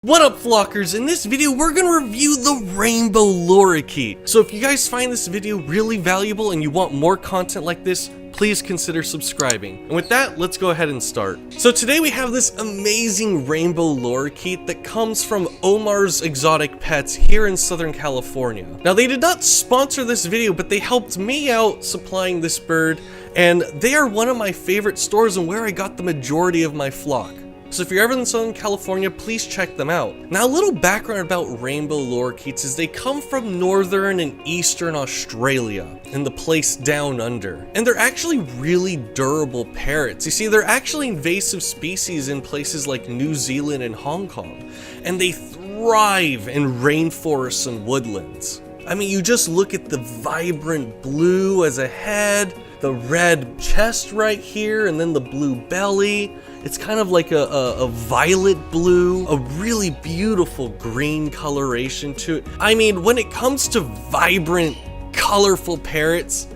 What up, flockers? In this video, we're gonna review the Rainbow Lorikeet. So if you guys find this video really valuable and you want more content like this, please consider subscribing. And with that, let's go ahead and start. So today we have this amazing Rainbow Lorikeet that comes from Omar's Exotic Pets here in Southern California. Now, they did not sponsor this video, but they helped me out supplying this bird, and they are one of my favorite stores and where I got the majority of my flock. So if you're ever in Southern California, please check them out. Now, a little background about Rainbow Lorikeets is they come from northern and eastern Australia, in the place down under. And they're actually really durable parrots. You see, they're actually invasive species in places like New Zealand and Hong Kong. And they thrive in rainforests and woodlands. I mean, you just look at the vibrant blue as a head, the red chest right here, and then the blue belly. It's kind of like a violet blue, a really beautiful green coloration to it. I mean, when it comes to vibrant, colorful parrots,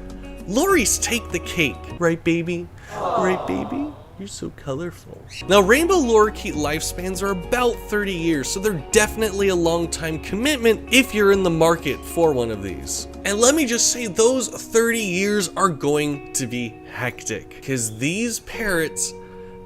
Lory's take the cake. Right, baby? Right, baby? You're so colorful. Now, Rainbow Lorikeet lifespans are about 30 years, so they're definitely a long-time commitment if you're in the market for one of these. And let me just say, those 30 years are going to be hectic, because these parrots,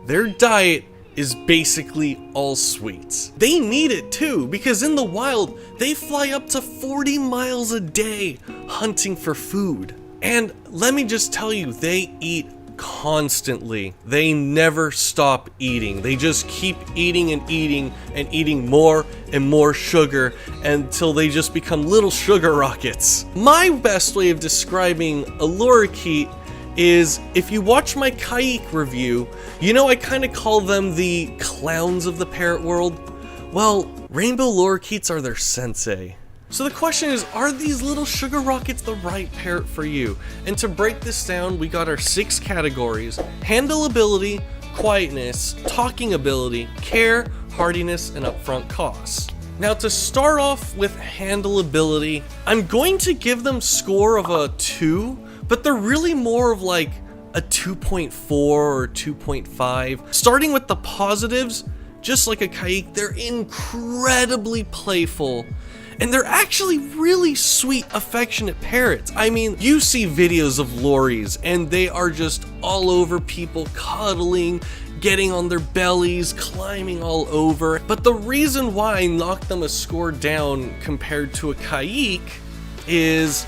their diet is basically all sweets. They need it too, because in the wild, they fly up to 40 miles a day hunting for food. And let me just tell you, they eat constantly. They never stop eating. They just keep eating and eating and eating more and more sugar until they just become little sugar rockets. My best way of describing a lorikeet is, if you watch my kayak review, you know I kind of call them the clowns of the parrot world. Well, Rainbow Lorikeets are their sensei. So the question is, are these little sugar rockets the right parrot for you? And to break this down, we got our 6 categories: handleability, quietness, talking ability, care, hardiness, and upfront costs. Now, to start off with handleability, I'm going to give them score of a 2, but they're really more of like a 2.4 or 2.5. Starting with the positives, just like a kayak, they're incredibly playful. And they're actually really sweet, affectionate parrots. I mean, you see videos of Lorys and they are just all over people, cuddling, getting on their bellies, climbing all over. But the reason why I knocked them a score down compared to a kayak is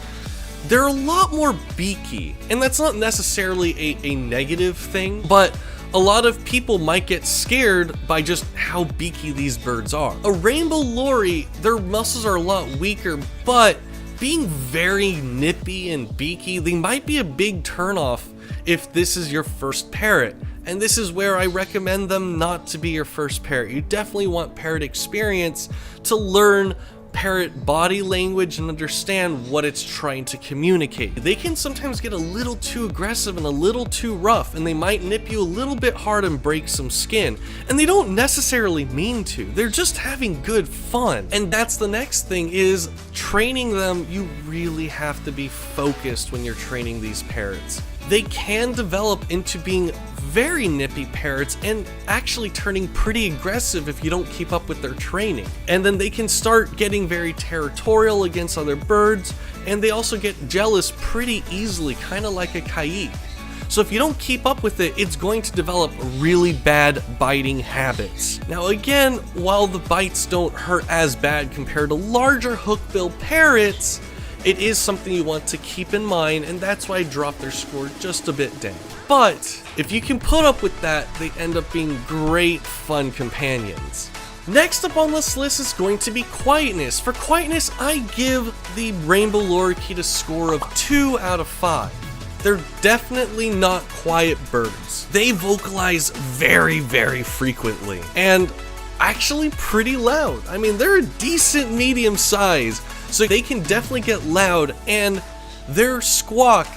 they're a lot more beaky. And that's not necessarily a negative thing, but a lot of people might get scared by just how beaky these birds are. A Rainbow Lory, their muscles are a lot weaker, but being very nippy and beaky, they might be a big turnoff if this is your first parrot. And this is where I recommend them not to be your first parrot. You definitely want parrot experience to learn parrot body language and understand what it's trying to communicate. They can sometimes get a little too aggressive and a little too rough, and they might nip you a little bit hard and break some skin. And they don't necessarily mean to. They're just having good fun. And that's the next thing, is training them. You really have to be focused when you're training these parrots. They can develop into being very nippy parrots and actually turning pretty aggressive if you don't keep up with their training. And then they can start getting very territorial against other birds, and they also get jealous pretty easily, kind of like a kayak. So if you don't keep up with it, it's going to develop really bad biting habits. Now again, while the bites don't hurt as bad compared to larger hookbill parrots, it is something you want to keep in mind, and that's why I dropped their score just a bit down. But if you can put up with that, they end up being great fun companions. Next up on this list is going to be quietness. For quietness, I give the Rainbow Lorikeet a score of 2 out of 5. They're definitely not quiet birds. They vocalize very, very frequently, and actually pretty loud. I mean, they're a decent medium size, so they can definitely get loud, and their squawk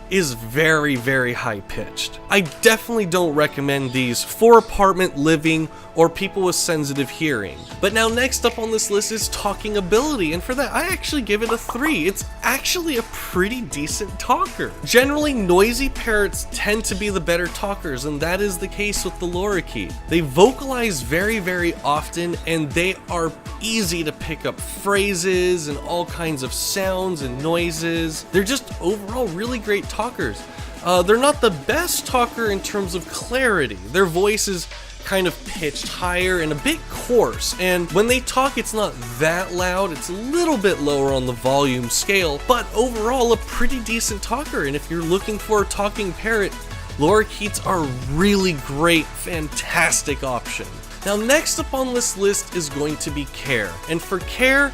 is very, very high pitched. I definitely don't recommend these for apartment living or people with sensitive hearing. But now next up on this list is talking ability, and for that I actually give it a 3. It's actually a pretty decent talker. Generally, noisy parrots tend to be the better talkers, and that is the case with the lorikeet. They vocalize very, very often, and they are easy to pick up phrases and all kinds of sounds and noises. They're just overall really great talkers. They're not the best talker in terms of clarity. Their voice is kind of pitched higher and a bit coarse, and when they talk it's not that loud, it's a little bit lower on the volume scale, but overall a pretty decent talker. And if you're looking for a talking parrot, lorikeets are a really great, fantastic option. Now next up on this list is going to be care, and for care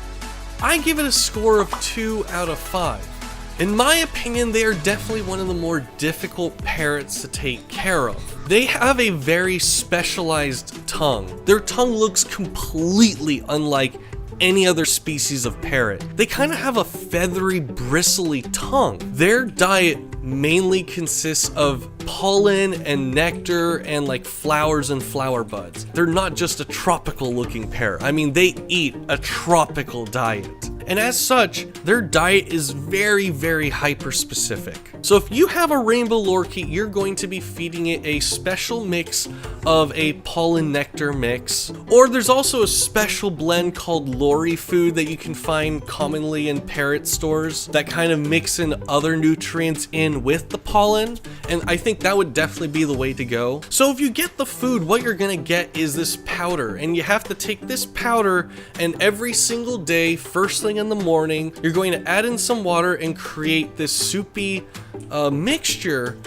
I give it a score of 2 out of 5. In my opinion, they are definitely one of the more difficult parrots to take care of. They have a very specialized tongue. Their tongue looks completely unlike any other species of parrot. They kind of have a feathery, bristly tongue. Their diet mainly consists of pollen and nectar and like flowers and flower buds. They're not just a tropical looking parrot. I mean, they eat a tropical diet. And as such, their diet is very, very hyper specific. So if you have a rainbow lorikeet, you're going to be feeding it a special mix of a pollen nectar mix, or there's also a special blend called Lory food that you can find commonly in parrot stores that kind of mix in other nutrients in with the pollen, and I think that would definitely be the way to go. So if you get the food, what you're gonna get is this powder, and you have to take this powder, and every single day, first thing in the morning, you're going to add in some water and create this soupy mixture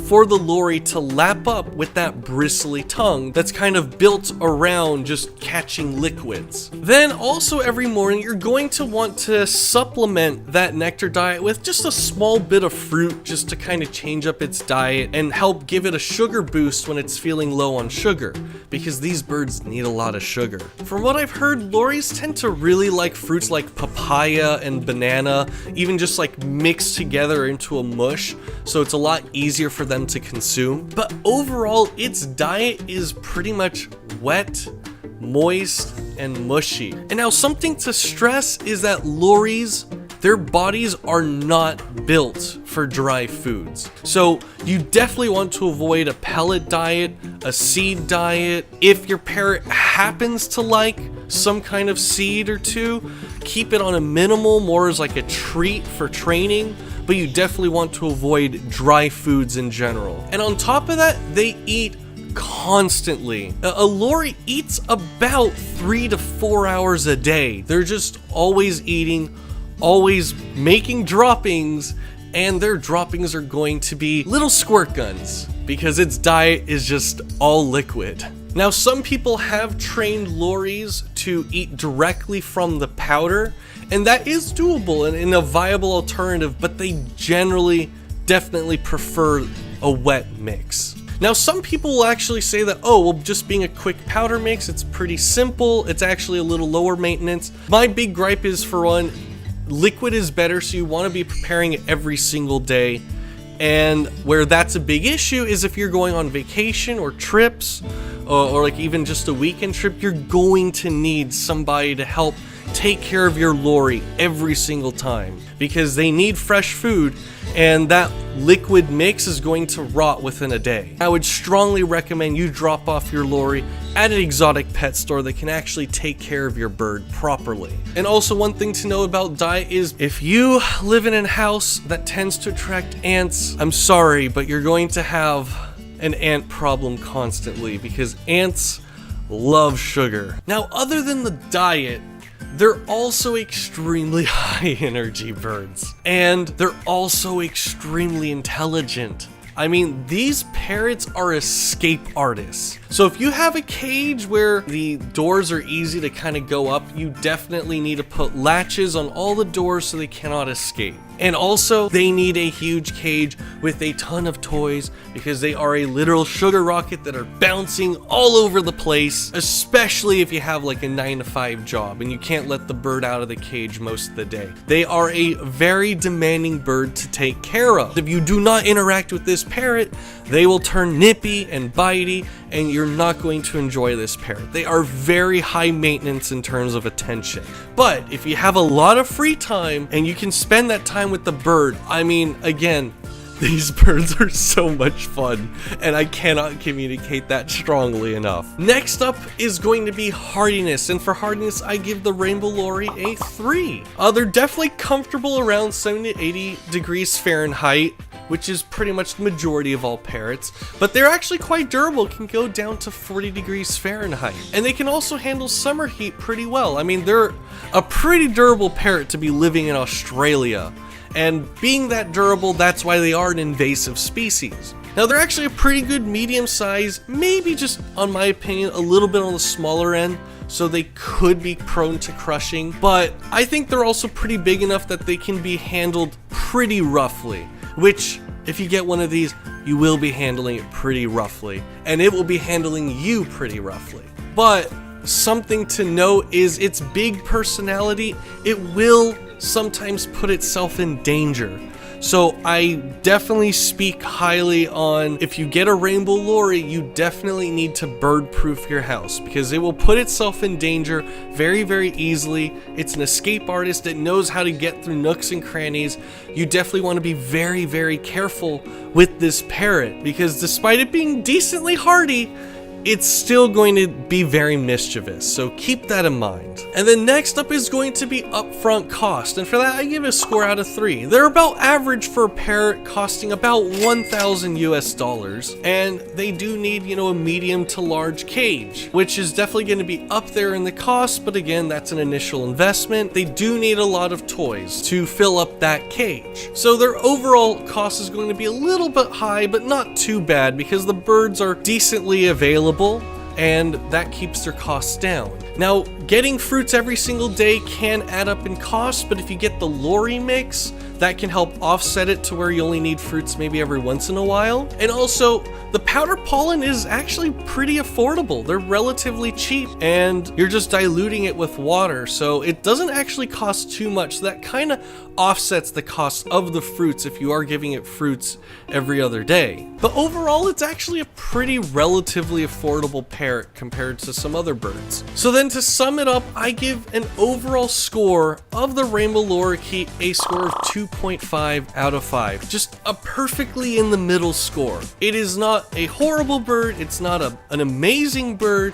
for the Lory to lap up with that bristly tongue that's kind of built around just catching liquids. Then also every morning you're going to want to supplement that nectar diet with just a small bit of fruit just to kind of change up its diet and help give it a sugar boost when it's feeling low on sugar, because these birds need a lot of sugar. From what I've heard, Lorys tend to really like fruits like papaya and banana, even just like mixed together into a mush, so it's a lot easier for them to consume. But overall, its diet is pretty much wet, moist, and mushy. And now something to stress is that Lorys, their bodies are not built for dry foods. So you definitely want to avoid a pellet diet, a seed diet. If your parrot happens to like some kind of seed or two, keep it on a minimal, more as like a treat for training. But you definitely want to avoid dry foods in general. And on top of that, they eat constantly. A Lory eats about 3 to 4 hours a day. They're just always eating, always making droppings, and their droppings are going to be little squirt guns because its diet is just all liquid. Now, some people have trained Lorys to eat directly from the powder, and that is doable and a viable alternative, but they generally definitely prefer a wet mix. Now, some people will actually say that, oh, well, just being a quick powder mix, it's pretty simple, it's actually a little lower maintenance. My big gripe is, for one, liquid is better, so you want to be preparing it every single day. And where that's a big issue is if you're going on vacation or trips, or like even just a weekend trip, you're going to need somebody to help take care of your Lory every single time, because they need fresh food, and that liquid mix is going to rot within a day. I would strongly recommend you drop off your Lory at an exotic pet store that can actually take care of your bird properly. And also, one thing to know about diet is if you live in a house that tends to attract ants, I'm sorry, but you're going to have an ant problem constantly, because ants love sugar. Now, other than the diet, they're also extremely high energy birds, and they're also extremely intelligent. I mean, these parrots are escape artists. So if you have a cage where the doors are easy to kind of go up, you definitely need to put latches on all the doors so they cannot escape. And also, they need a huge cage with a ton of toys because they are a literal sugar rocket that are bouncing all over the place, especially if you have like a 9-to-5 job and you can't let the bird out of the cage most of the day. They are a very demanding bird to take care of. If you do not interact with this parrot, they will turn nippy and bitey, and you're not going to enjoy this parrot. They are very high maintenance in terms of attention. But if you have a lot of free time and you can spend that time with the bird, I mean, again, these birds are so much fun, and I cannot communicate that strongly enough. Next up is going to be hardiness, and for hardiness, I give the Rainbow Lory a 3. They're definitely comfortable around 70 to 80 degrees Fahrenheit, which is pretty much the majority of all parrots, but they're actually quite durable, can go down to 40 degrees Fahrenheit. And they can also handle summer heat pretty well. I mean, they're a pretty durable parrot to be living in Australia. And being that durable, that's why they are an invasive species. Now, they're actually a pretty good medium size, maybe just, on my opinion, a little bit on the smaller end, so they could be prone to crushing, but I think they're also pretty big enough that they can be handled pretty roughly, which, if you get one of these, you will be handling it pretty roughly, and it will be handling you pretty roughly. But something to note is its big personality. It will sometimes put itself in danger. So I definitely speak highly on, if you get a Rainbow Lory, you definitely need to bird-proof your house because it will put itself in danger very, very easily. It's an escape artist that knows how to get through nooks and crannies. You definitely want to be very, very careful with this parrot because despite it being decently hardy, it's still going to be very mischievous, so keep that in mind. And then next up is going to be upfront cost, and for that I give it a score out of 3. They're about average for a parrot, costing about $1,000 US, and they do need, you know, a medium to large cage, which is definitely going to be up there in the cost, but again, that's an initial investment. They do need a lot of toys to fill up that cage. So their overall cost is going to be a little bit high, but not too bad because the birds are decently available, and that keeps their costs down. Now, getting fruits every single day can add up in cost, but if you get the Lory mix, that can help offset it to where you only need fruits maybe every once in a while. And also, the powder pollen is actually pretty affordable. They're relatively cheap, and you're just diluting it with water, so it doesn't actually cost too much. So that kind of offsets the cost of the fruits if you are giving it fruits every other day. But overall, it's actually a pretty relatively affordable parrot compared to some other birds. So then to sum it up, I give an overall score of the Rainbow Lorikeet a score of 2.5 out of 5. Just a perfectly in the middle score. It is not a horrible bird, it's not an amazing bird,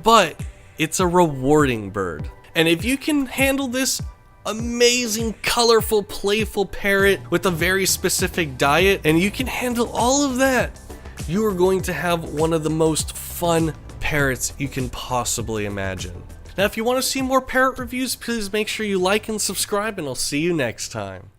but it's a rewarding bird. And if you can handle this amazing, colorful, playful parrot with a very specific diet, and you can handle all of that, you are going to have one of the most fun parrots you can possibly imagine. Now, if you want to see more parrot reviews, please make sure you like and subscribe, and I'll see you next time.